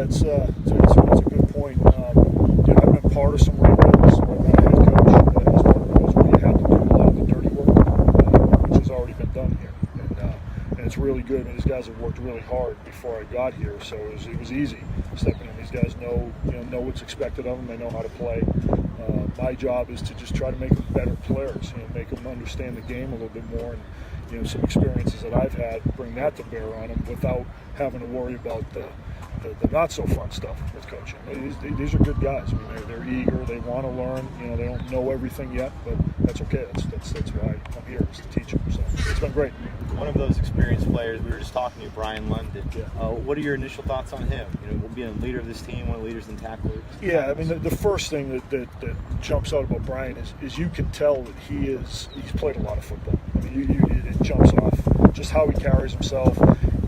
it's a good point. I've been part of some rebuilds where I've been a head coach as one of those where you have to do a lot of the dirty work, which has already been done here. And it's really good. I mean, these guys have worked really hard before I got here, so it was easy stepping in. These guys know what's expected of them. They know how to play. My job is to just try to make them better players, make them understand the game a little bit more, and some experiences that I've had, bring that to bear on them without having to worry about the not so fun stuff with coaching. These are good guys. I mean, they're eager. They want to learn. They don't know everything yet, but that's okay. That's why I'm here, is to teach them. So it's been great. One of those experienced players, we were just talking to Brian London. Yeah. What are your initial thoughts on him? Being a leader of this team, one of the leaders in tacklers. Yeah, I mean, the first thing that jumps out about Brian is you can tell that he's played a lot of football. I mean, it jumps off just how he carries himself.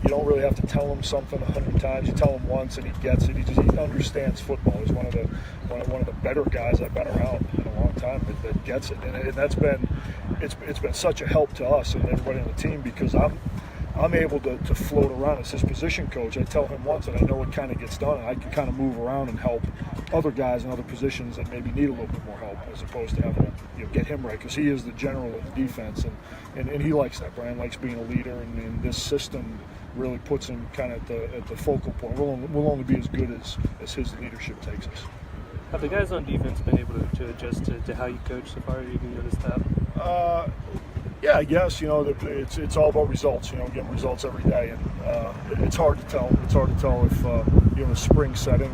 You don't really have to tell him something 100 times. You tell him once and he gets it. He understands football. He's one of the better guys I've been around in a long time that gets it. And that's been it's been such a help to us and everybody on the team, because I'm able to float around as his position coach. I tell him once and I know it kind of gets done, and I can kind of move around and help other guys in other positions that maybe need a little bit more help, as opposed to having to get him right, because he is the general of the defense, and he likes that. Brian likes being a leader, and this system really puts him kind of at the focal point. We'll only be as good as his leadership takes us. Have the guys on defense been able to adjust to how you coach so far? Have you noticed that? Yeah, I guess it's all about results. Getting results every day, and it's hard to tell. It's hard to tell if the spring setting.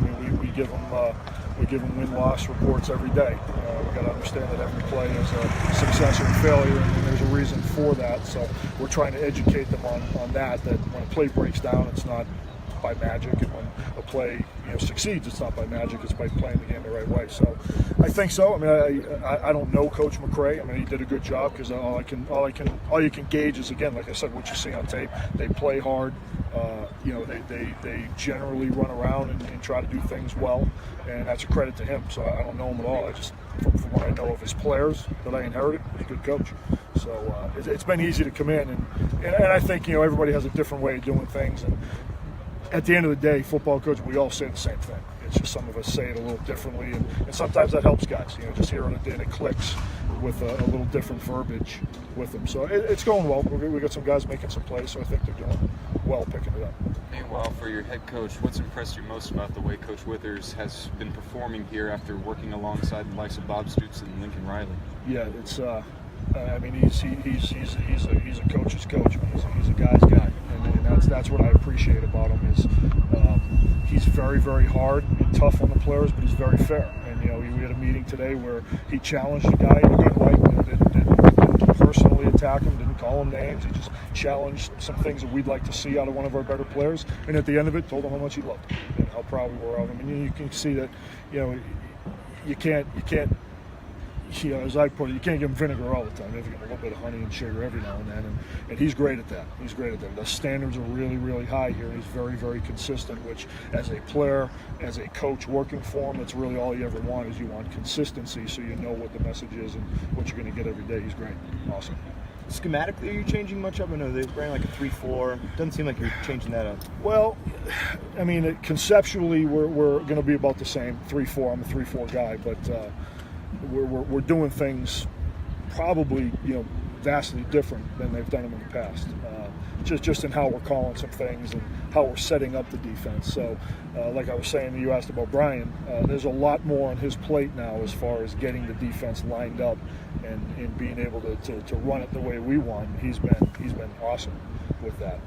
We give them win-loss reports every day. We got to understand that every play is a success or a failure, and there's a reason for that. So we're trying to educate them on that when a play breaks down, it's not by magic, and when a play succeeds, it's not by magic, it's by playing the game the right way. So I think so. I mean, I don't know Coach McRae. I mean, he did a good job, because all you can gauge is, again, like I said, what you see on tape. They play hard. They generally run around and try to do things well, and that's a credit to him. So I don't know him at all. I just, from what I know of his players that I inherited, he's a good coach. So it's been easy to come in, and I think everybody has a different way of doing things. And at the end of the day, football coach, we all say the same thing. It's just some of us say it a little differently, and sometimes that helps guys. Just hearing it, and it clicks with a little different verbiage with them. So it's going well. We got some guys making some plays, so I think they're doing well picking it up. Meanwhile, for your head coach, what's impressed you most about the way Coach Withers has been performing here after working alongside the likes of Bob Stutz and Lincoln Riley? Yeah, it's. I mean, he's a coach's coach. He's a guy's guy, and that's what I appreciate about him. Is he's very, very hard and tough on the players, but he's very fair. And we had a meeting today where he challenged a guy in a good way. Didn't personally attack him, didn't call him names. He just challenged some things that we'd like to see out of one of our better players. And at the end of it, told him how much he loved him and how proud we were of him. And you can see that, you can't. As I put it, you can't give him vinegar all the time. You have to give him a little bit of honey and sugar every now and then, and he's great at that. He's great at that. The standards are really, really high here. He's very, very consistent, which, as a player, as a coach working for him, that's really all you ever want, is you want consistency, so you know what the message is and what you're going to get every day. He's great. Awesome. Schematically, are you changing much up? I know they ran like a 3-4. Doesn't seem like you're changing that up. Well, I mean, conceptually, we're going to be about the same. 3-4. I'm a 3-4 guy, but we're doing things probably vastly different than they've done them in the past. Just in how we're calling some things and how we're setting up the defense. So, like I was saying, you asked about Brian. There's a lot more on his plate now as far as getting the defense lined up and being able to run it the way we want. He's been awesome with that.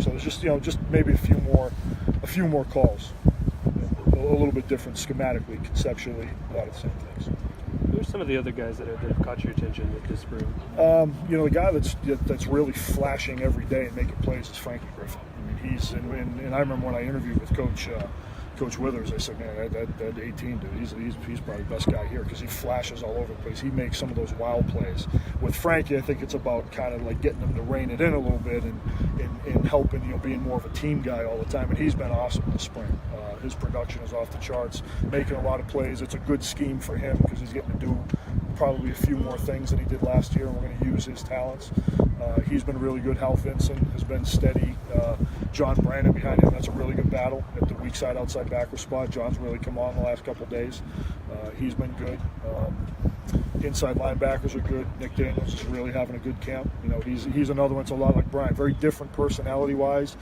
So there's just maybe a few more calls, a little bit different schematically, conceptually, a lot of the same things. Who's some of the other guys that have caught your attention with this room? The guy that's really flashing every day and making plays is Frankie Griffin. I mean, and I remember when I interviewed with Coach Withers, I said, man, that 18 dude, he's probably the best guy here, because he flashes all over the place. He makes some of those wild plays. With Frankie, I think it's about kind of like getting him to rein it in a little bit and helping, being more of a team guy all the time. And he's been awesome this spring. His production is off the charts, making a lot of plays. It's a good scheme for him, because he's getting to do probably a few more things than he did last year, and we're going to use his talents. He's been really good. Hal Vinson has been steady. John Brandon behind him, that's a really good battle at the weak side outside backer spot. John's really come on the last couple of days. He's been good. Inside linebackers are good. Nick Daniels is really having a good camp. He's another one. It's a lot like Brian. Very different personality-wise,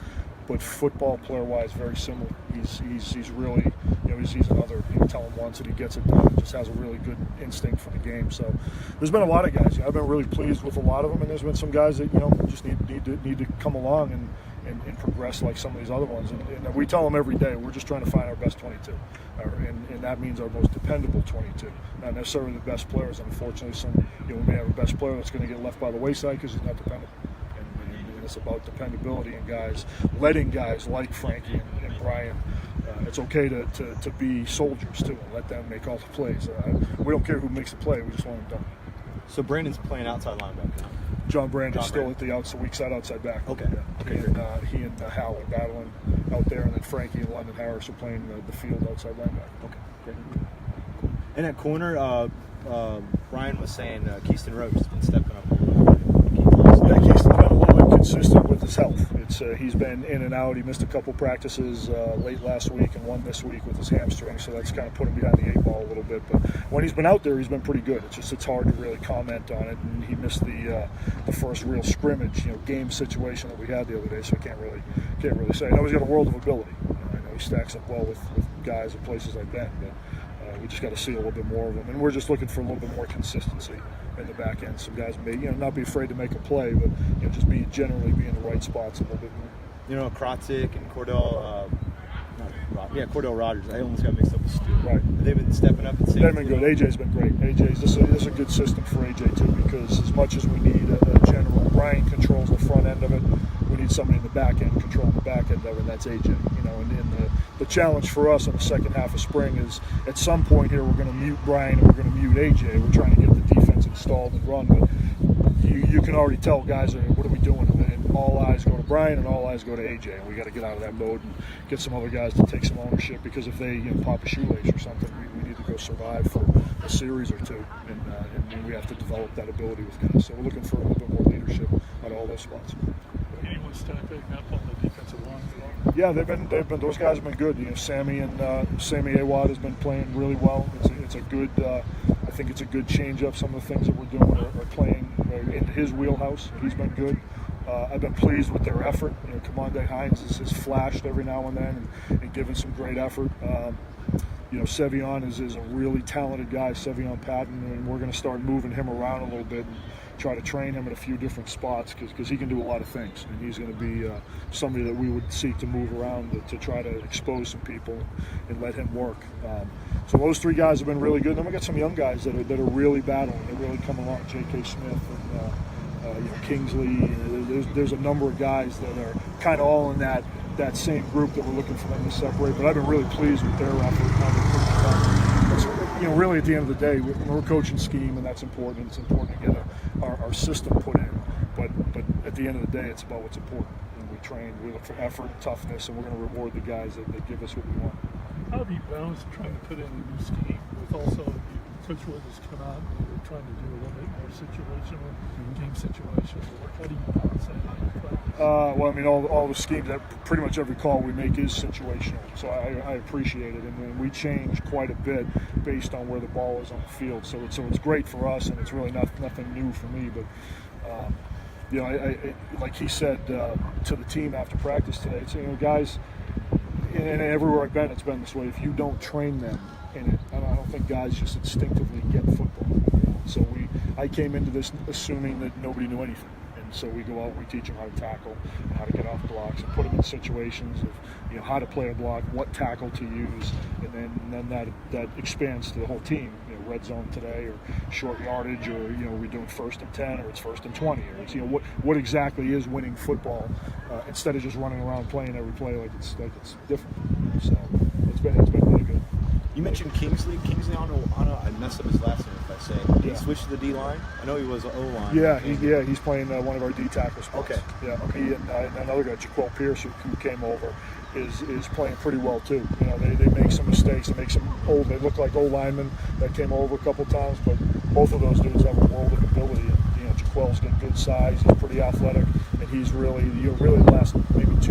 but football player-wise, very similar. He's really, he's another. You tell him once and he gets it done. Just has a really good instinct for the game. So there's been a lot of guys. I've been really pleased with a lot of them, and there's been some guys that just need to come along and progress like some of these other ones. And we tell them every day, we're just trying to find our best 22, and that means our most dependable 22. Not necessarily the best players. Unfortunately, we may have a best player that's going to get left by the wayside because he's not dependable. And it's about dependability and guys, letting guys like Frankie and Brian. It's okay to be soldiers too and let them make all the plays. We don't care who makes the play. We just want them done. So Brandon's playing outside linebacker now. John Brandon's still at the weak side outside back. Okay. Yeah. Okay. He and Hal are battling out there, and then Frankie and London Harris are playing the field outside linebacker. Okay, great. Cool. And at corner, Brian was saying Keyston Roach has been stepping up a little bit. Yeah, Keyston's been a little inconsistent with his health. He's been in and out. He missed a couple practices late last week and one this week with his hamstring, so that's kind of put him behind the eight ball a little bit. But when he's been out there, he's been pretty good. It's hard to really comment on it. And he missed the first real scrimmage, game situation that we had the other day, so I can't really say. I know he's got a world of ability. I know he stacks up well with guys at places like that, but we just got to see a little bit more of him. And we're just looking for a little bit more consistency in the back end. Some guys may, not be afraid to make a play, but just generally be in the right spots a little bit more. Kratzik and Cordell Rogers. I almost got mixed up with Stu. Right. They've been stepping up. They've been good. AJ's been great. This is a good system for AJ too, because as much as we need a general, Brian controls the front end of it. We need somebody in the back end controlling the back end of it. And that's AJ. And the challenge for us in the second half of spring is at some point here we're going to mute Brian and we're going to mute AJ. We're trying to get the defense installed and run, but you can already tell guys are, what are we doing? And all eyes go to Brian and all eyes go to AJ. And we got to get out of that mode and get some other guys to take some ownership, because if they pop a shoelace or something, we need to go survive for a series or two, and we have to develop that ability with guys. So we're looking for a little bit more leadership at all those spots. Anyone stepping up on the defensive line? Yeah, they've been those guys have been good. Sammy Awad has been playing really well. It's a good. I think it's a good change up. Some of the things that we're doing are playing into his wheelhouse. He's been good. I've been pleased with their effort. Commande Hines has flashed every now and then and given some great effort. Sevion is a really talented guy, Sevion Patton, and we're going to start moving him around a little bit and try to train him at a few different spots, because he can do a lot of things, and he's going to be somebody that we would seek to move around to try to expose some people and let him work. So those three guys have been really good. Then we got some young guys that are really battling. They're really coming along. J.K. Smith and Kingsley. There's a number of guys that are kind of all in that same group that we're looking for them to separate. But I've been really pleased with their effort. How they put it together. Really at the end of the day, we're coaching scheme, and that's important. It's important to get our system put in. But at the end of the day, it's about what's important. And we train, we look for effort and toughness, and we're going to reward the guys that give us what we want. How have you balanced trying to put in a new scheme with also Coach Wood has come out and you're trying to do a little bit more situational, game situational work? How do you balance that? All the schemes, that pretty much every call we make is situational. So I appreciate it, and we change quite a bit based on where the ball is on the field. So it's great for us, and it's really nothing new for me. But I like he said to the team after practice today, it's, guys. And everywhere I've been, it's been this way. If you don't train them in it, I don't think guys just instinctively get football. So I came into this assuming that nobody knew anything. And so we go out, we teach them how to tackle, how to get off blocks, and put them in situations of how to play a block, what tackle to use, and then that expands to the whole team. Red zone today, or short yardage, or we're doing 1st and 10, or it's 1st and 20, or it's what exactly is winning football, instead of just running around playing every play like it's different. So it's been really good. You mentioned Kingsley. I messed up his last name if I say. He switched to the D line. I know he was O line. He's playing one of our D tackle spots. Okay. Yeah. Okay. He and another guy, Jaquel Pierce, who came over, is playing pretty well too. They make some mistakes. They look like old linemen that came over a couple times, but both of those dudes have a world of ability. And Jaquel's got good size. He's pretty athletic, and he's really, really the last maybe 2